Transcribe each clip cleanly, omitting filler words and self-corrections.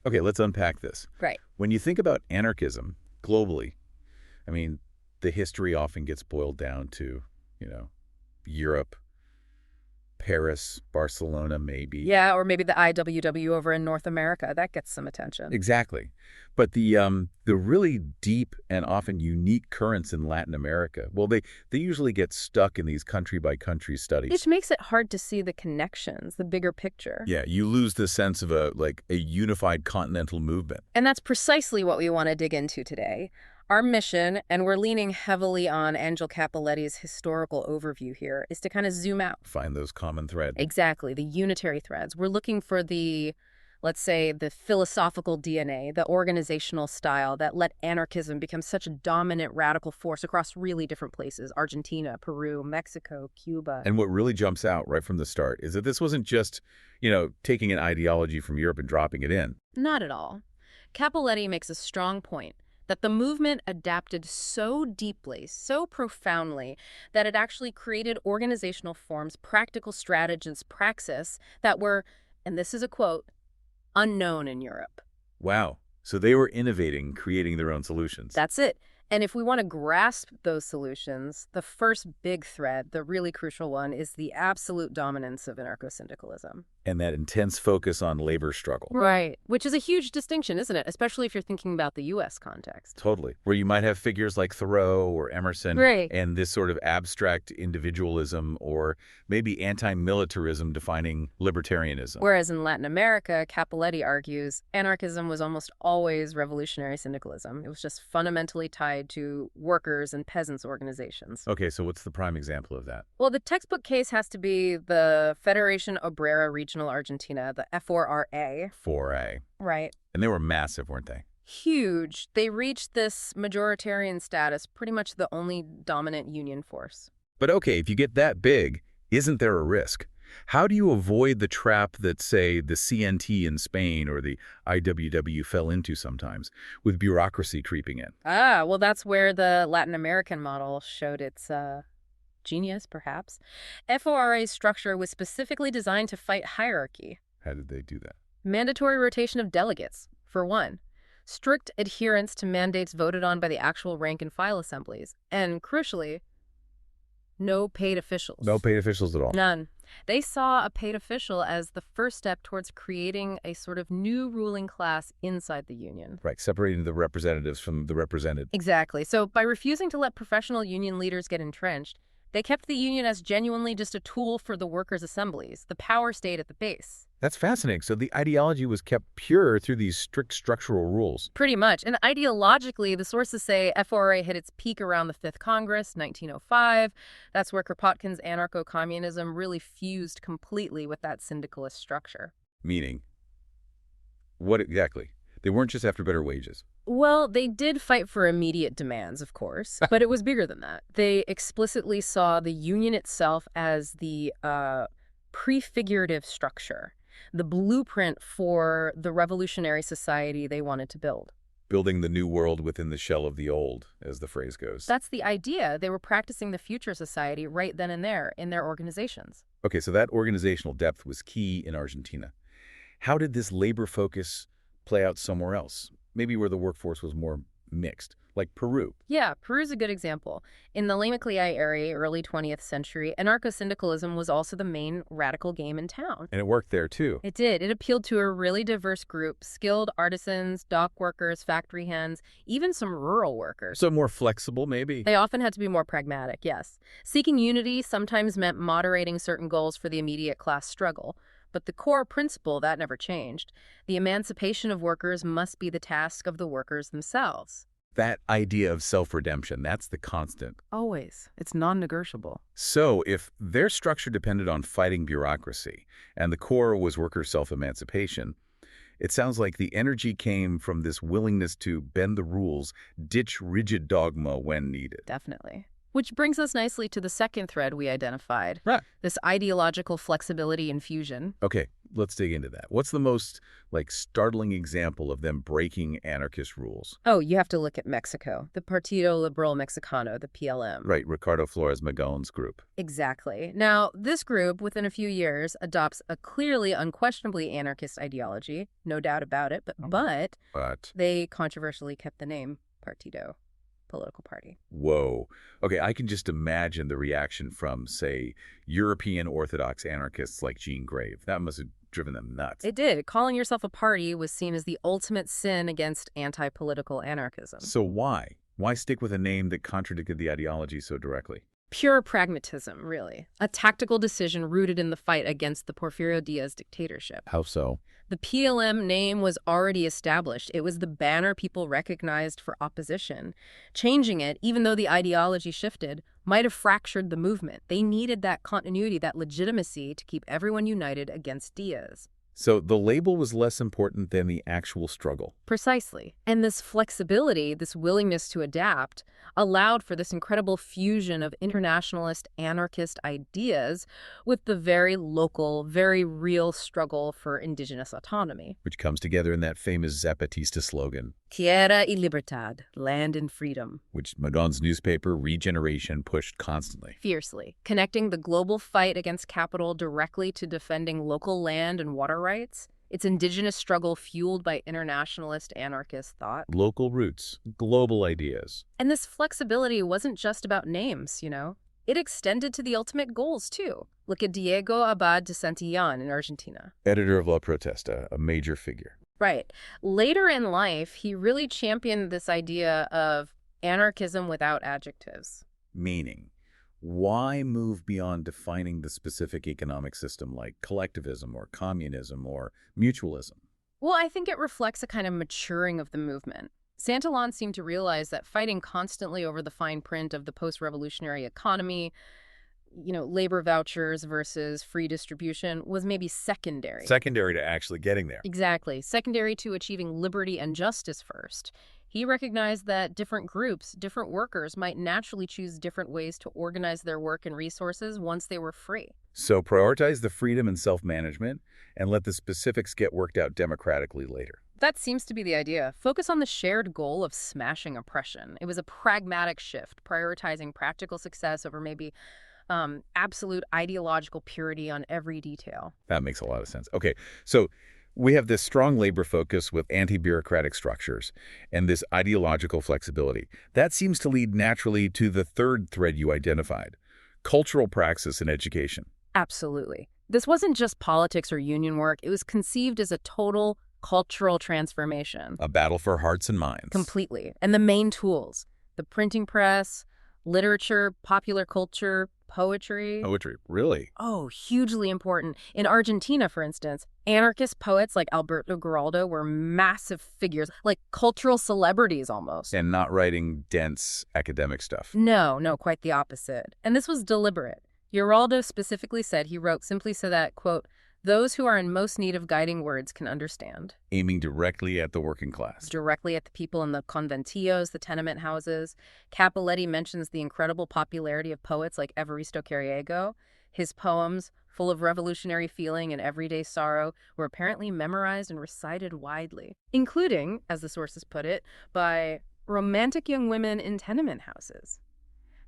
Okay, let's unpack this. Right. When you think about anarchism globally, I mean, the history often gets boiled down to, you know, Europe, Paris, Barcelona, maybe. Yeah, or maybe the IWW over in North America. That gets some attention. Exactly. But the really deep and often unique currents in Latin America, well, they usually get stuck in these country-by-country studies. Which makes it hard to see the connections, the bigger picture. Yeah, you lose the sense of a unified continental movement. And that's precisely what we want to dig into today. Our mission, and we're leaning heavily on Angel Capoletti's historical overview here, is to kind of zoom out. Find those common threads. Exactly, the unitary threads. We're looking for the, let's say, the philosophical DNA, the organizational style that let anarchism become such a dominant radical force across really different places: Argentina, Peru, Mexico, Cuba. And what really jumps out right from the start is that this wasn't just, taking an ideology from Europe and dropping it in. Not at all. Capoletti makes a strong point that the movement adapted so deeply, so profoundly, that it actually created organizational forms, practical strategies, praxis that were, and this is a quote, unknown in Europe. Wow. So they were innovating, creating their own solutions. That's it. And if we want to grasp those solutions, the first big thread, the really crucial one, is the absolute dominance of anarcho-syndicalism. And that intense focus on labor struggle. Right. Which is a huge distinction, isn't it? Especially if you're thinking about the U.S. context. Totally. Where you might have figures like Thoreau or Emerson. Right. And this sort of abstract individualism or maybe anti-militarism defining libertarianism. Whereas in Latin America, Capoletti argues, anarchism was almost always revolutionary syndicalism. It was just fundamentally tied to workers' and peasants' organizations. Okay, so what's the prime example of that? Well, the textbook case has to be the Federación Obrera Regional Argentina, the F4RA. 4A. Right. And they were massive, weren't they? Huge. They reached this majoritarian status, pretty much the only dominant union force. But okay, if you get that big, isn't there a risk? How do you avoid the trap that, say, the CNT in Spain or the IWW fell into sometimes, with bureaucracy creeping in? Well, that's where the Latin American model showed its genius, perhaps. FORA's structure was specifically designed to fight hierarchy. How did they do that? Mandatory rotation of delegates, for one. Strict adherence to mandates voted on by the actual rank-and-file assemblies. And, crucially, no paid officials. No paid officials at all? None. They saw a paid official as the first step towards creating a sort of new ruling class inside the union. Right, separating the representatives from the represented. Exactly. So by refusing to let professional union leaders get entrenched, they kept the union as genuinely just a tool for the workers' assemblies. The power stayed at the base. That's fascinating. So the ideology was kept pure through these strict structural rules. Pretty much. And ideologically, the sources say FORA hit its peak around the Fifth Congress, 1905. That's where Kropotkin's anarcho-communism really fused completely with that syndicalist structure. Meaning? What exactly? They weren't just after better wages. Well, they did fight for immediate demands, of course, but it was bigger than that. They explicitly saw the union itself as the prefigurative structure, the blueprint for the revolutionary society they wanted to build. Building the new world within the shell of the old, as the phrase goes. That's the idea. They were practicing the future society right then and there in their organizations. Okay, so that organizational depth was key in Argentina. How did this labor focus play out somewhere else? Maybe where the workforce was more mixed, like Peru. Yeah, Peru's a good example. In the Lemacliai area, early 20th century, anarcho-syndicalism was also the main radical game in town. And it worked there, too. It did. It appealed to a really diverse group: skilled artisans, dock workers, factory hands, even some rural workers. So more flexible, maybe? They often had to be more pragmatic, yes. Seeking unity sometimes meant moderating certain goals for the immediate class struggle. But the core principle, that never changed. The emancipation of workers must be the task of the workers themselves. That idea of self-redemption, that's the constant. Always. It's non-negotiable. So if their structure depended on fighting bureaucracy and the core was worker self-emancipation, it sounds like the energy came from this willingness to bend the rules, ditch rigid dogma when needed. Definitely. Which brings us nicely to the second thread we identified, Right. this ideological flexibility and fusion. Okay, let's dig into that. What's the most, startling example of them breaking anarchist rules? Oh, you have to look at Mexico, the Partido Liberal Mexicano, the PLM. Right, Ricardo Flores Magon's group. Exactly. Now, this group, within a few years, adopts a clearly, unquestionably anarchist ideology, no doubt about it, but But, they controversially kept the name Partido, political party. whoa. Okay, I can just imagine the reaction from, say, European Orthodox anarchists like Jean Grave. That must have driven them nuts. It did. Calling yourself a party was seen as the ultimate sin against anti-political anarchism. So why? Why stick with a name that contradicted the ideology so directly? Pure pragmatism, really. A tactical decision rooted in the fight against the Porfirio Diaz dictatorship. How so? The PLM name was already established. It was the banner people recognized for opposition. Changing it, even though the ideology shifted, might have fractured the movement. They needed that continuity, that legitimacy to keep everyone united against Diaz. So the label was less important than the actual struggle. Precisely. And this flexibility, this willingness to adapt, allowed for this incredible fusion of internationalist anarchist ideas with the very local, very real struggle for indigenous autonomy. Which comes together in that famous Zapatista slogan, Tierra y libertad, land and freedom. which Magon's newspaper, Regeneration, pushed constantly. Fiercely, connecting the global fight against capital directly to defending local land and water rights. Its indigenous struggle fueled by internationalist anarchist thought. Local roots, global ideas. And this flexibility wasn't just about names, It extended to the ultimate goals, too. Look at Diego Abad de Santillán in Argentina. Editor of La Protesta, a major figure. Right. Later in life, he really championed this idea of anarchism without adjectives. Meaning, why move beyond defining the specific economic system like collectivism or communism or mutualism? Well, I think it reflects a kind of maturing of the movement. Santillán seemed to realize that fighting constantly over the fine print of the post-revolutionary economy, labor vouchers versus free distribution, was maybe secondary. Secondary to actually getting there. Exactly. Secondary to achieving liberty and justice first. He recognized that different groups, different workers might naturally choose different ways to organize their work and resources once they were free. So prioritize the freedom and self-management and let the specifics get worked out democratically later. That seems to be the idea. Focus on the shared goal of smashing oppression. It was a pragmatic shift, prioritizing practical success over maybe absolute ideological purity on every detail. That makes a lot of sense. Okay, so we have this strong labor focus with anti-bureaucratic structures and this ideological flexibility. That seems to lead naturally to the third thread you identified, cultural praxis and education. Absolutely. This wasn't just politics or union work. It was conceived as a total cultural transformation. A battle for hearts and minds. Completely. And the main tools, the printing press, literature, popular culture, poetry. Poetry, really? Oh, hugely important. In Argentina, for instance, anarchist poets like Alberto Giraldo were massive figures, like cultural celebrities almost. And not writing dense academic stuff. No, quite the opposite. And this was deliberate. Giraldo specifically said he wrote simply so that, quote, those who are in most need of guiding words can understand. Aiming directly at the working class. Directly at the people in the conventillos, the tenement houses. Capoletti mentions the incredible popularity of poets like Evaristo Carriego. His poems, full of revolutionary feeling and everyday sorrow, were apparently memorized and recited widely, including, as the sources put it, by romantic young women in tenement houses.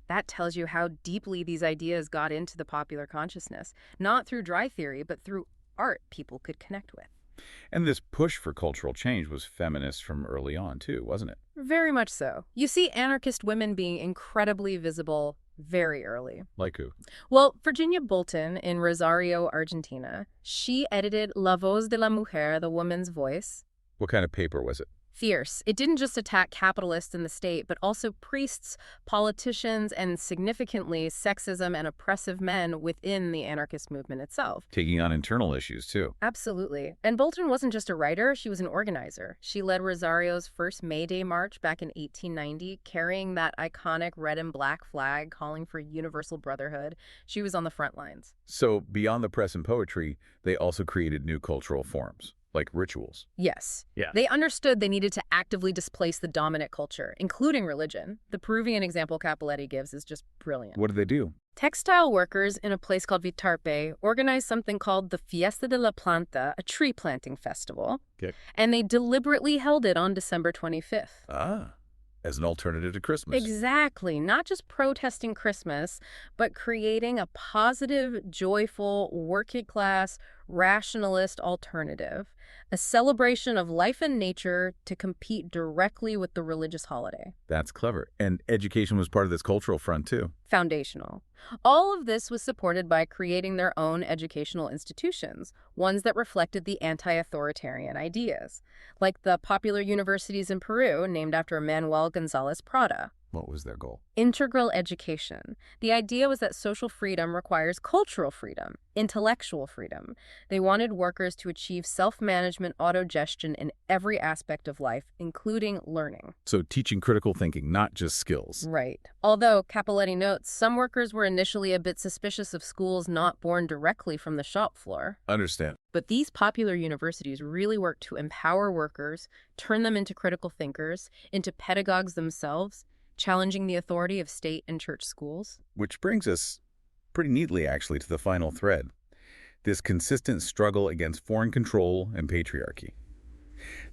That tells you how deeply these ideas got into the popular consciousness, not through dry theory, but through art people could connect with. And this push for cultural change was feminist from early on, too, wasn't it? Very much so. You see anarchist women being incredibly visible very early. Like who? Well, Virginia Bolton in Rosario, Argentina, she edited La Voz de la Mujer, the woman's voice. What kind of paper was it? Fierce. It didn't just attack capitalists in the state, but also priests, politicians, and significantly sexism and oppressive men within the anarchist movement itself. Taking on internal issues, too. Absolutely. And Bolton wasn't just a writer, she was an organizer. She led Rosario's first May Day march back in 1890, carrying that iconic red and black flag calling for universal brotherhood. She was on the front lines. So beyond the press and poetry, they also created new cultural forms. like rituals. Yes. Yeah. They understood they needed to actively displace the dominant culture, including religion. The Peruvian example Capoletti gives is just brilliant. What did they do? Textile workers in a place called Vitarpe organized something called the Fiesta de la Planta, a tree planting festival. Okay. And they deliberately held it on December 25th. Ah, as an alternative to Christmas. Exactly. Not just protesting Christmas, but creating a positive, joyful, working-class, rationalist alternative. A celebration of life and nature to compete directly with the religious holiday. That's clever. And education was part of this cultural front, too. Foundational. All of this was supported by creating their own educational institutions, ones that reflected the anti-authoritarian ideas, like the popular universities in Peru named after Manuel González Prada. What was their goal? Integral education. The idea was that social freedom requires cultural freedom, intellectual freedom. They wanted workers to achieve self-management, autogestion in every aspect of life, including learning. So teaching critical thinking, not just skills. Right. Although, Capoletti notes, some workers were initially a bit suspicious of schools not born directly from the shop floor. Understand. But these popular universities really worked to empower workers, turn them into critical thinkers, into pedagogues themselves, challenging the authority of state and church schools. Which brings us pretty neatly, actually, to the final thread. This consistent struggle against foreign control and patriarchy.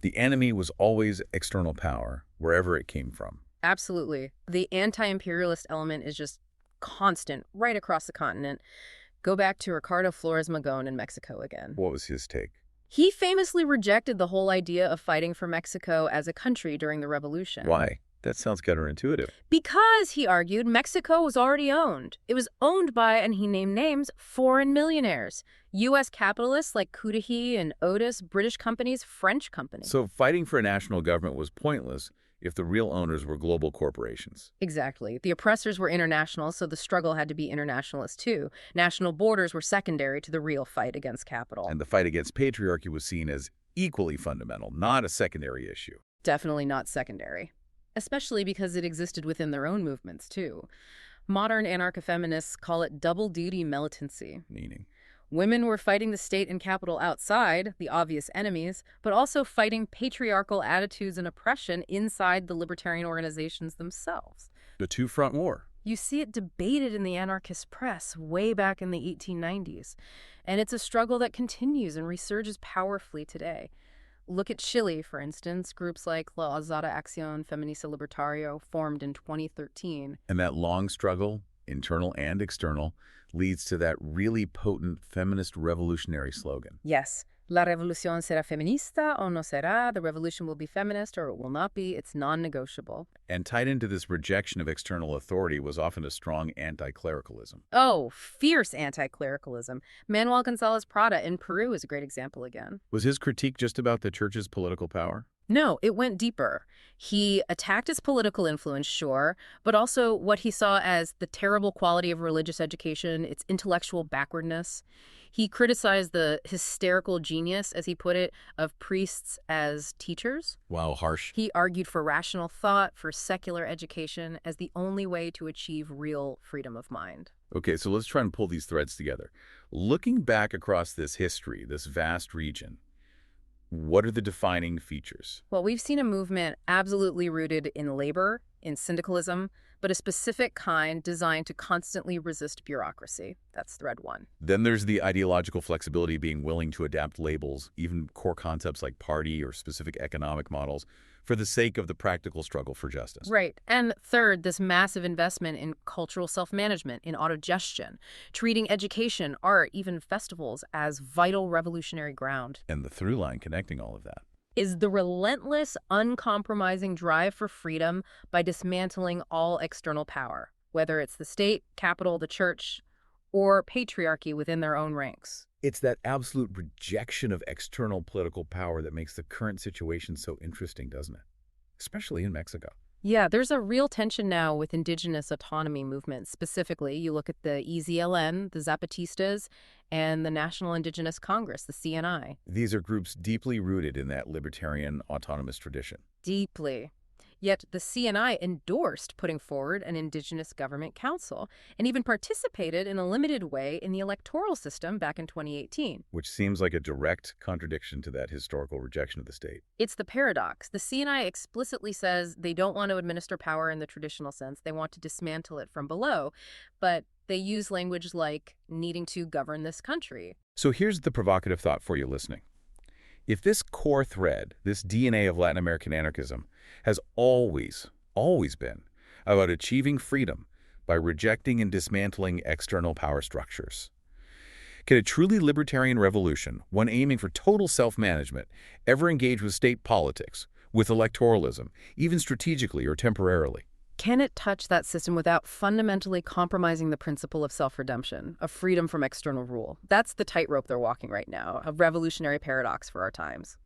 The enemy was always external power, wherever it came from. Absolutely. The anti-imperialist element is just constant right across the continent. Go back to Ricardo Flores Magón in Mexico again. What was his take? He famously rejected the whole idea of fighting for Mexico as a country during the revolution. Why? That sounds counterintuitive. Because, he argued, Mexico was already owned. It was owned by, and he named names, foreign millionaires. U.S. capitalists like Cudahy and Otis, British companies, French companies. So fighting for a national government was pointless if the real owners were global corporations. Exactly. The oppressors were international, so the struggle had to be internationalist too. National borders were secondary to the real fight against capital. And the fight against patriarchy was seen as equally fundamental, not a secondary issue. Definitely not secondary. Especially because it existed within their own movements, too. Modern anarcho-feminists call it double-duty militancy. Meaning? Women were fighting the state and capital outside, the obvious enemies, but also fighting patriarchal attitudes and oppression inside the libertarian organizations themselves. The two-front war. You see it debated in the anarchist press way back in the 1890s. And it's a struggle that continues and resurges powerfully today. Look at Chile, for instance. Groups like La Alzada Acción Feminista Libertario formed in 2013. And that long struggle, internal and external, leads to that really potent feminist revolutionary slogan. Yes. La revolución será feminista o no será. The revolution will be feminist or it will not be. It's non-negotiable. And tied into this rejection of external authority was often a strong anti-clericalism. Oh, fierce anti-clericalism. Manuel González Prada in Peru is a great example again. Was his critique just about the church's political power? No, it went deeper. He attacked its political influence, sure, but also what he saw as the terrible quality of religious education, its intellectual backwardness. He criticized the hysterical genius, as he put it, of priests as teachers. Wow, harsh. He argued for rational thought, for secular education, as the only way to achieve real freedom of mind. Okay, so let's try and pull these threads together. Looking back across this history, this vast region, what are the defining features? Well, we've seen a movement absolutely rooted in labor, in syndicalism, but a specific kind designed to constantly resist bureaucracy. That's thread one. Then there's the ideological flexibility, being willing to adapt labels, even core concepts like party or specific economic models, for the sake of the practical struggle for justice. Right. And third, this massive investment in cultural self-management, in autogestion, treating education, art, even festivals as vital revolutionary ground. And the through line connecting all of that is the relentless, uncompromising drive for freedom by dismantling all external power, whether it's the state, capital, the church, or patriarchy within their own ranks. It's that absolute rejection of external political power that makes the current situation so interesting, doesn't it? Especially in Mexico. Yeah, there's a real tension now with indigenous autonomy movements. Specifically, you look at the EZLN, the Zapatistas, and the National Indigenous Congress, the CNI. These are groups deeply rooted in that libertarian autonomous tradition. Deeply. Yet the CNI endorsed putting forward an indigenous government council and even participated in a limited way in the electoral system back in 2018. Which seems like a direct contradiction to that historical rejection of the state. It's the paradox. The CNI explicitly says they don't want to administer power in the traditional sense. They want to dismantle it from below, but they use language like needing to govern this country. So here's the provocative thought for you listening. If this core thread, this DNA of Latin American anarchism, has always been about achieving freedom by rejecting and dismantling external power structures, can a truly libertarian revolution, one aiming for total self-management, ever engage with state politics, with electoralism, even strategically or temporarily? Can it touch that system without fundamentally compromising the principle of self-redemption, of freedom from external rule? That's the tightrope they're walking right now, a revolutionary paradox for our times.